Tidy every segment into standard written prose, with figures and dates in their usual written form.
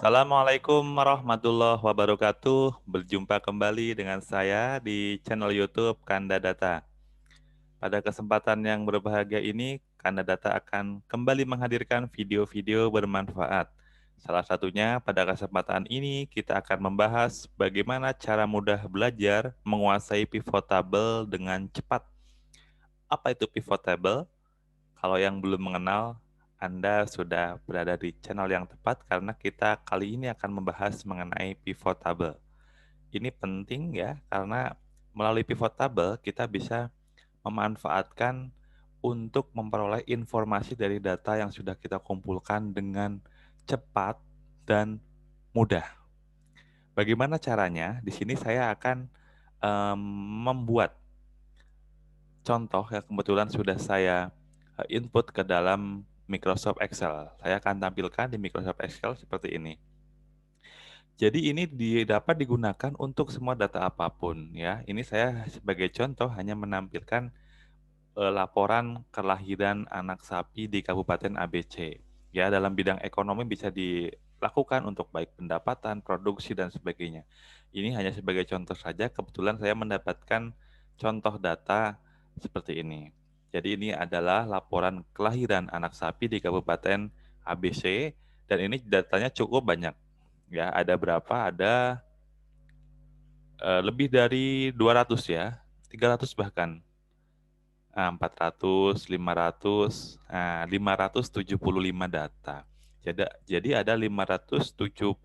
Assalamualaikum warahmatullahi wabarakatuh. Berjumpa kembali dengan saya di channel YouTube Kanda Data. Pada kesempatan yang berbahagia ini, Kanda Data akan kembali menghadirkan video-video bermanfaat. Salah satunya pada kesempatan ini kita akan membahas bagaimana cara mudah belajar menguasai pivot table dengan cepat. Apa itu pivot table? Kalau yang belum mengenal, Anda sudah berada di channel yang tepat karena kita kali ini akan membahas mengenai pivot table. Ini penting ya, karena melalui pivot table kita bisa memanfaatkan untuk memperoleh informasi dari data yang sudah kita kumpulkan dengan cepat dan mudah. Bagaimana caranya? Di sini saya akan membuat contoh yang kebetulan sudah saya input ke dalam Microsoft Excel. Saya akan tampilkan di Microsoft Excel seperti ini. Jadi ini dapat digunakan untuk semua data apapun ya. Ini saya sebagai contoh hanya menampilkan laporan kelahiran anak sapi di Kabupaten ABC. Ya, dalam bidang ekonomi bisa dilakukan untuk baik pendapatan, produksi dan sebagainya. Ini hanya sebagai contoh saja, kebetulan saya mendapatkan contoh data seperti ini. Jadi ini adalah laporan kelahiran anak sapi di Kabupaten ABC dan ini datanya cukup banyak. Ya, ada berapa? Ada lebih dari 200 ya, 300 bahkan. 400, 500, 575 data. Jadi ada 575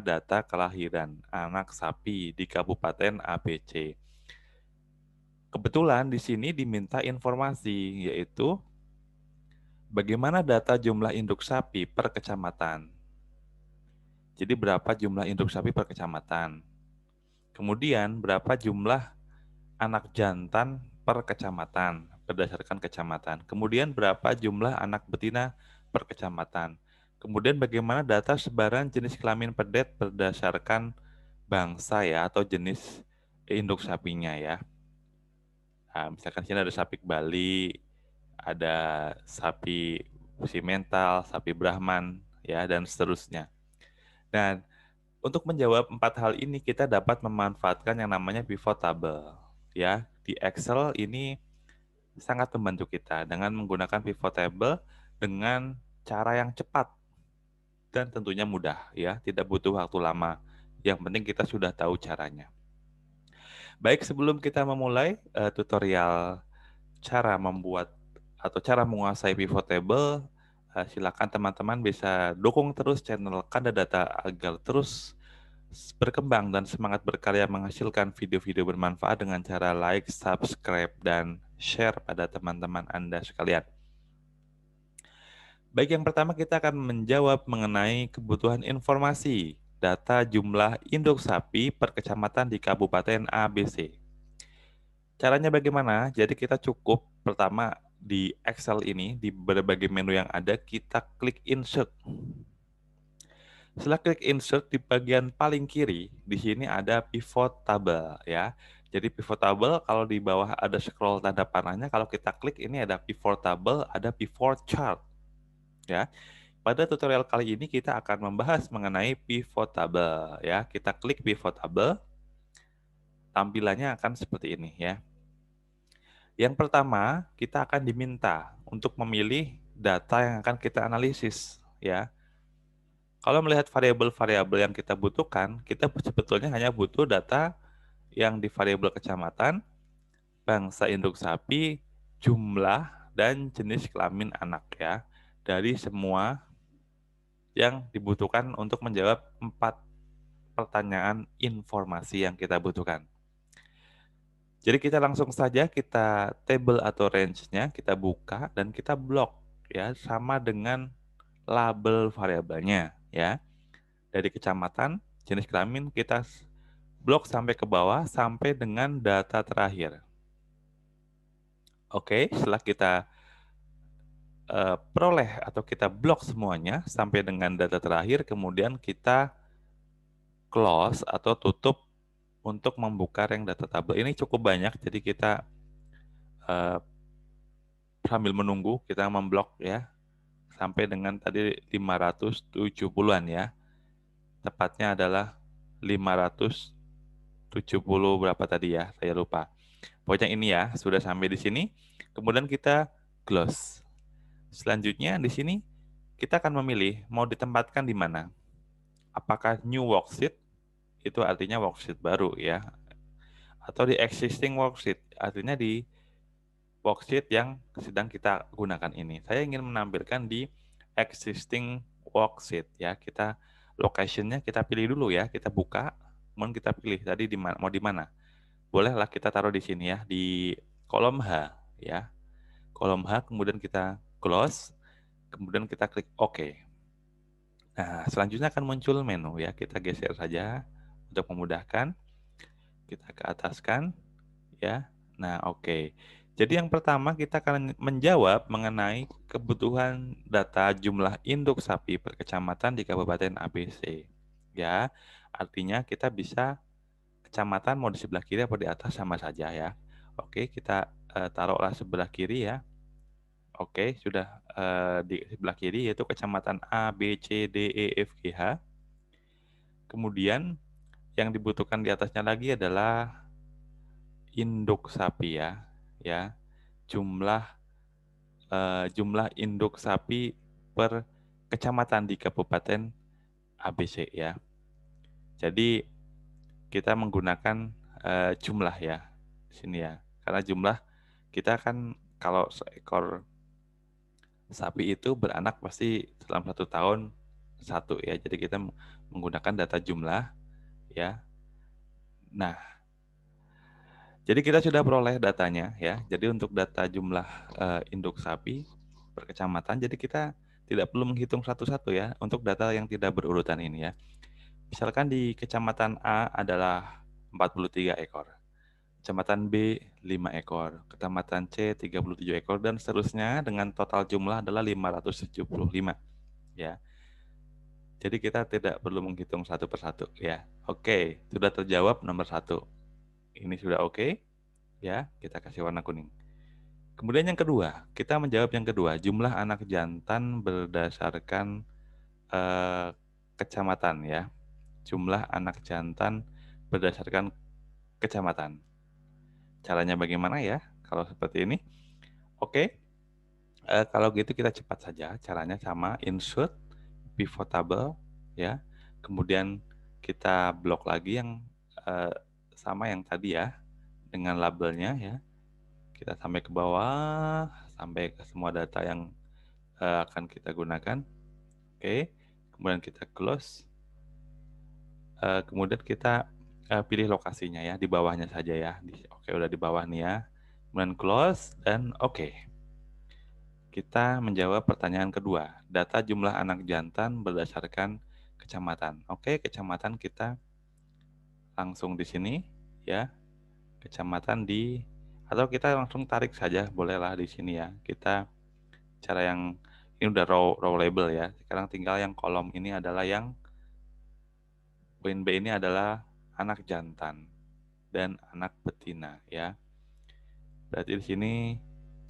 data kelahiran anak sapi di Kabupaten ABC. Kebetulan di sini diminta informasi, yaitu bagaimana data jumlah induk sapi per kecamatan. Jadi berapa jumlah induk sapi per kecamatan. Kemudian berapa jumlah anak jantan per kecamatan berdasarkan kecamatan. Kemudian berapa jumlah anak betina per kecamatan. Kemudian bagaimana data sebaran jenis kelamin pedet berdasarkan bangsa ya atau jenis induk sapinya ya. Nah, misalkan sini ada sapi Bali, ada sapi simental, sapi Brahman ya dan seterusnya. Dan untuk menjawab 4 hal ini kita dapat memanfaatkan yang namanya pivot table ya. Di Excel ini sangat membantu kita dengan menggunakan pivot table dengan cara yang cepat dan tentunya mudah ya, tidak butuh waktu lama. Yang penting kita sudah tahu caranya. Baik, sebelum kita memulai tutorial cara membuat atau cara menguasai pivot table, silakan teman-teman bisa dukung terus channel Kanda Data agar terus berkembang dan semangat berkarya menghasilkan video-video bermanfaat dengan cara like, subscribe, dan share pada teman-teman Anda sekalian. Baik, yang pertama kita akan menjawab mengenai kebutuhan informasi data jumlah induk sapi per kecamatan di Kabupaten ABC. Caranya bagaimana? Jadi kita cukup pertama di Excel ini, di berbagai menu yang ada, kita klik Insert. Setelah klik Insert di bagian paling kiri, di sini ada Pivot Table ya. Jadi Pivot Table kalau di bawah ada scroll tanda panahnya, kalau kita klik ini ada Pivot Table, ada Pivot Chart ya. Pada tutorial kali ini kita akan membahas mengenai Pivot Table ya. Kita klik Pivot Table, tampilannya akan seperti ini ya. Yang pertama, kita akan diminta untuk memilih data yang akan kita analisis ya. Kalau melihat variabel-variabel yang kita butuhkan, kita sebetulnya hanya butuh data yang di variabel kecamatan, bangsa induk sapi, jumlah, dan jenis kelamin anak ya. Dari semua yang dibutuhkan untuk menjawab 4 pertanyaan informasi yang kita butuhkan. Jadi kita langsung saja kita table atau range-nya, kita buka dan kita blok ya, sama dengan label variabelnya ya. Dari kecamatan, jenis kelamin kita blok sampai ke bawah sampai dengan data terakhir. Oke, setelah kita peroleh atau kita blok semuanya sampai dengan data terakhir, kemudian kita close atau tutup untuk membuka rank data tabel. Ini cukup banyak, jadi kita sambil menunggu kita memblok ya sampai dengan tadi 570-an ya. Tepatnya adalah 570 berapa tadi ya, saya lupa. Pokoknya ini ya, sudah sampai di sini. Kemudian kita close. Selanjutnya di sini kita akan memilih mau ditempatkan di mana. Apakah new worksheet, itu artinya worksheet baru ya. Atau di existing worksheet, artinya di worksheet yang sedang kita gunakan ini. Saya ingin menampilkan di existing worksheet ya. Kita location-nya kita pilih dulu ya. Kita buka, kemudian kita pilih tadi di mana, mau di mana. Bolehlah kita taruh di sini ya, di kolom H ya. Kolom H, kemudian kita close, kemudian kita klik OK. Nah, selanjutnya akan muncul menu ya. Kita geser saja untuk memudahkan. Kita ke ataskan ya. Nah, oke. Jadi yang pertama kita akan menjawab mengenai kebutuhan data jumlah induk sapi per kecamatan di Kabupaten ABC. Ya, artinya kita bisa kecamatan mau di sebelah kiri atau di atas sama saja ya. Oke, kita taruhlah sebelah kiri ya. Oke, sudah di sebelah kiri yaitu kecamatan A, B, C, D, E, F, G, H. Kemudian yang dibutuhkan di atasnya lagi adalah induk sapi ya. Jumlah induk sapi per kecamatan di Kabupaten ABC ya. Jadi kita menggunakan jumlah ya di sini ya. Karena jumlah kita kan kalau seekor sapi itu beranak pasti dalam 1 tahun satu ya. Jadi kita menggunakan data jumlah ya. Nah, jadi kita sudah peroleh datanya ya. Jadi untuk data jumlah induk sapi per kecamatan, jadi kita tidak perlu menghitung satu-satu ya untuk data yang tidak berurutan ini ya. Misalkan di kecamatan A adalah 43 ekor, kecamatan B 5 ekor, kecamatan C 37 ekor dan seterusnya dengan total jumlah adalah 575 ya. Jadi kita tidak perlu menghitung satu persatu ya. Oke, sudah terjawab nomor 1. Ini sudah oke. Ya, kita kasih warna kuning. Kemudian yang kedua, kita menjawab yang kedua, jumlah anak jantan berdasarkan kecamatan ya. Jumlah anak jantan berdasarkan kecamatan. Caranya bagaimana ya? Kalau seperti ini. Oke. Kalau gitu kita cepat saja. Caranya sama, insert pivot table ya. Kemudian kita blok lagi yang sama yang tadi ya dengan labelnya ya. Kita sampai ke bawah, sampai ke semua data yang akan kita gunakan. Oke, kemudian kita close. Kemudian kita pilih lokasinya ya, di bawahnya saja ya. Oke, udah di bawah nih ya. Kemudian close dan oke. Kita menjawab pertanyaan kedua. Data jumlah anak jantan berdasarkan kecamatan. Oke, kecamatan kita langsung di sini ya. Kecamatan di atau kita langsung tarik saja bolehlah di sini ya. Kita cara yang ini udah row label ya. Sekarang tinggal yang kolom ini adalah yang poin B ini adalah anak jantan dan anak betina ya. Berarti di sini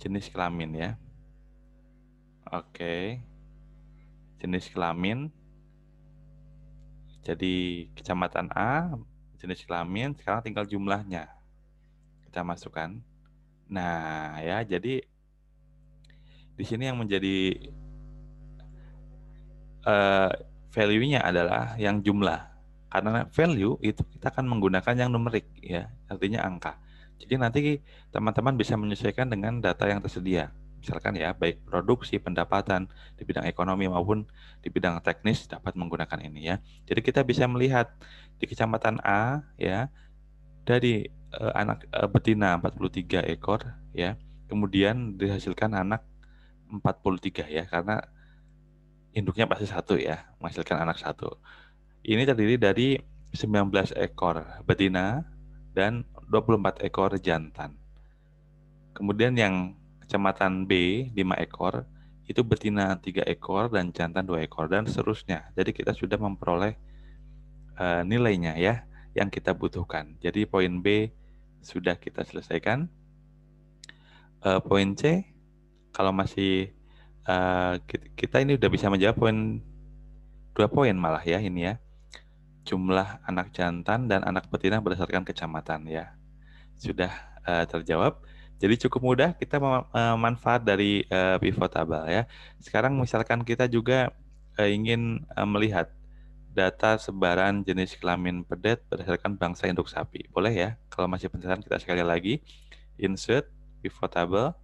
jenis kelamin ya. Oke. Jenis kelamin. Jadi kecamatan A jenis kelamin, sekarang tinggal jumlahnya. Kita masukkan. Nah, ya, jadi di sini yang menjadi value-nya adalah yang jumlah. Karena value itu kita akan menggunakan yang numerik ya, artinya angka. Jadi nanti teman-teman bisa menyesuaikan dengan data yang tersedia. Misalkan ya, baik produksi, pendapatan di bidang ekonomi maupun di bidang teknis dapat menggunakan ini ya. Jadi kita bisa melihat di kecamatan A ya, dari anak betina 43 ekor ya. Kemudian dihasilkan anak 43 ya, karena induknya pasti satu ya, menghasilkan anak satu. Ini terdiri dari 19 ekor betina dan 24 ekor jantan. Kemudian yang kecamatan B 5 ekor, itu betina 3 ekor dan jantan 2 ekor dan seterusnya. Jadi kita sudah memperoleh nilainya ya yang kita butuhkan. Jadi poin B sudah kita selesaikan. Poin C, kalau masih kita ini udah bisa menjawab 2 poin malah ya ini ya. Jumlah anak jantan dan anak betina berdasarkan kecamatan ya. Sudah terjawab. Jadi cukup mudah kita manfaat dari pivot table ya. Sekarang misalkan kita juga ingin melihat data sebaran jenis kelamin pedet berdasarkan bangsa induk sapi. Boleh ya? Kalau masih penasaran kita sekali lagi insert pivot table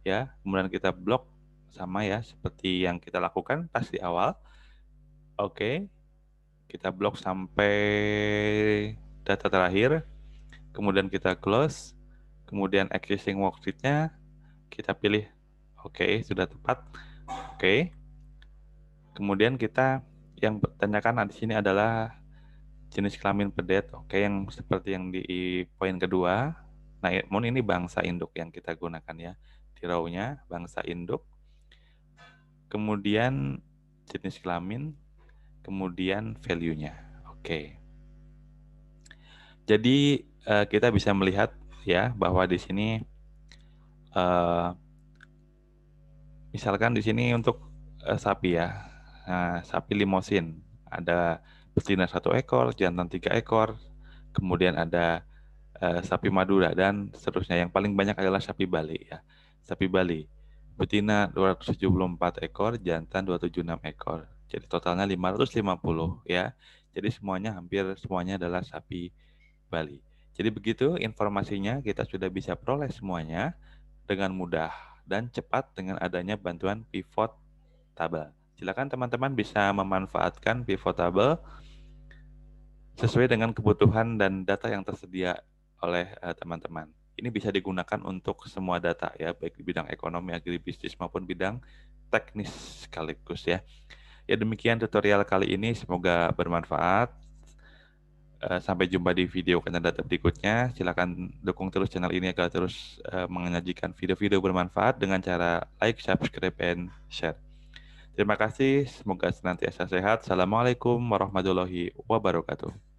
ya. Kemudian kita blok sama ya seperti yang kita lakukan pas di awal. Oke. Kita blok sampai data terakhir. Kemudian kita close. Kemudian existing worksheet-nya kita pilih oke, sudah tepat. Oke. Kemudian kita yang bertanyakan di sini adalah jenis kelamin pedet. Oke, yang seperti yang di poin kedua. Nah, ini bangsa induk yang kita gunakan ya. Di row-nya bangsa induk. Kemudian jenis kelamin, kemudian value-nya. Oke. Jadi kita bisa melihat ya bahwa di sini misalkan di sini untuk sapi ya. Nah, sapi limosin ada betina 1 ekor, jantan 3 ekor, kemudian ada sapi Madura dan seterusnya. Yang paling banyak adalah sapi Bali ya. Sapi Bali betina 274 ekor, jantan 276 ekor. Jadi totalnya 550 ya. Jadi hampir semuanya adalah sapi Bali. Jadi begitu informasinya, kita sudah bisa peroleh semuanya dengan mudah dan cepat dengan adanya bantuan pivot table. Silakan teman-teman bisa memanfaatkan pivot table sesuai dengan kebutuhan dan data yang tersedia oleh teman-teman. Ini bisa digunakan untuk semua data ya, baik di bidang ekonomi, agribisnis maupun bidang teknis sekaligus ya. Ya demikian tutorial kali ini, semoga bermanfaat. Sampai jumpa di video Kanada berikutnya. Silakan dukung terus channel ini agar terus menyajikan video-video bermanfaat dengan cara like, subscribe, and share. Terima kasih, semoga senantiasa sehat. Assalamualaikum warahmatullahi wabarakatuh.